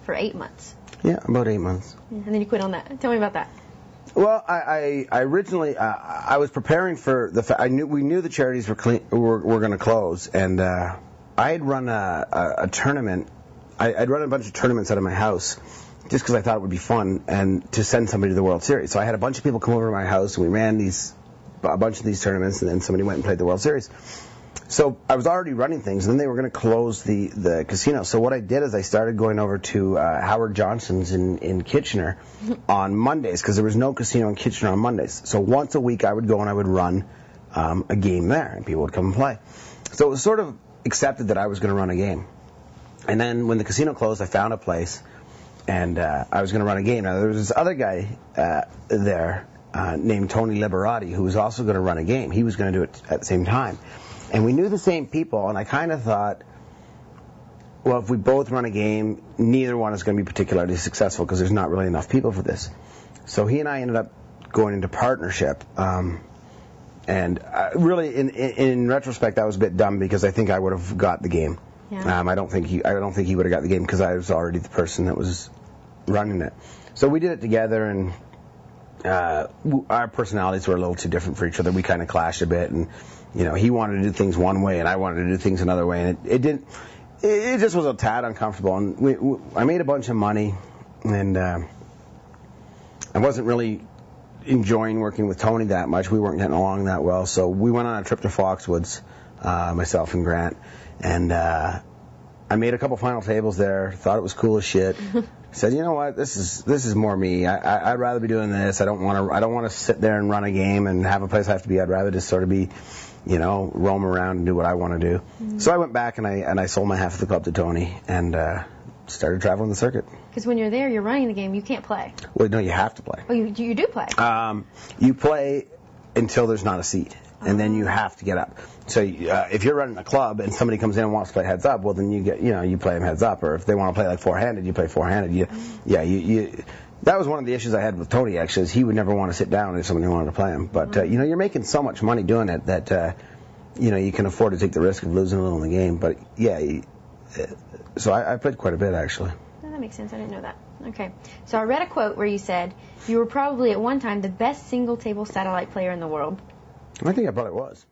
for 8 months. Yeah, about 8 months. And then you quit on that. Tell me about that. Well, I originally I was preparing for the we knew the charities were going to close, and I had run a tournament. I'd run a bunch of tournaments out of my house just because I thought it would be fun and to send somebody to the World Series. So I had a bunch of people come over to my house, and we ran a bunch of these tournaments, and then somebody went and played the World Series. So I was already running things, and then they were going to close the casino. So what I did is I started going over to Howard Johnson's in Kitchener on Mondays, because there was no casino in Kitchener on Mondays. So once a week I would go and I would run a game there, and people would come and play. So it was sort of accepted that I was going to run a game. And then when the casino closed, I found a place, and I was going to run a game. Now, there was this other guy there named Tony Liberati who was also going to run a game. He was going to do it at the same time. And we knew the same people, and I kind of thought, well, if we both run a game, neither one is going to be particularly successful because there's not really enough people for this. So he and I ended up going into partnership. And really, in retrospect, that was a bit dumb because I think I would have got the game. Yeah. I don't think he would have got the game because I was already the person that was running it. So we did it together, and our personalities were a little too different for each other. We kind of clashed a bit, and he wanted to do things one way, and I wanted to do things another way, and it just was a tad uncomfortable. And I made a bunch of money, and I wasn't really enjoying working with Tony that much. We weren't getting along that well, so we went on a trip to Foxwoods, myself and Grant, and I made a couple final tables there. Thought it was cool as shit. Said, you know what, this is more me. I'd rather be doing this. I don't want to sit there and run a game and have a place I have to be. I'd rather just sort of be, roam around and do what I want to do. Mm-hmm. So I went back and I sold my half of the club to Tony and started traveling the circuit. Because when you're there, you're running the game. You can't play. Well, no, you have to play. Oh, you do play. You play until there's not a seat, and then you have to get up. So if you're running a club and somebody comes in and wants to play heads up, well, then you play them heads up. Or if they want to play like four-handed, you play four-handed. That was one of the issues I had with Tony, actually, is he would never want to sit down if somebody wanted to play him. But, you're making so much money doing it that, you can afford to take the risk of losing a little in the game. But, so I played quite a bit, actually. Oh, that makes sense. I didn't know that. Okay. So I read a quote where you said, you were probably at one time the best single-table satellite player in the world. I think I probably was.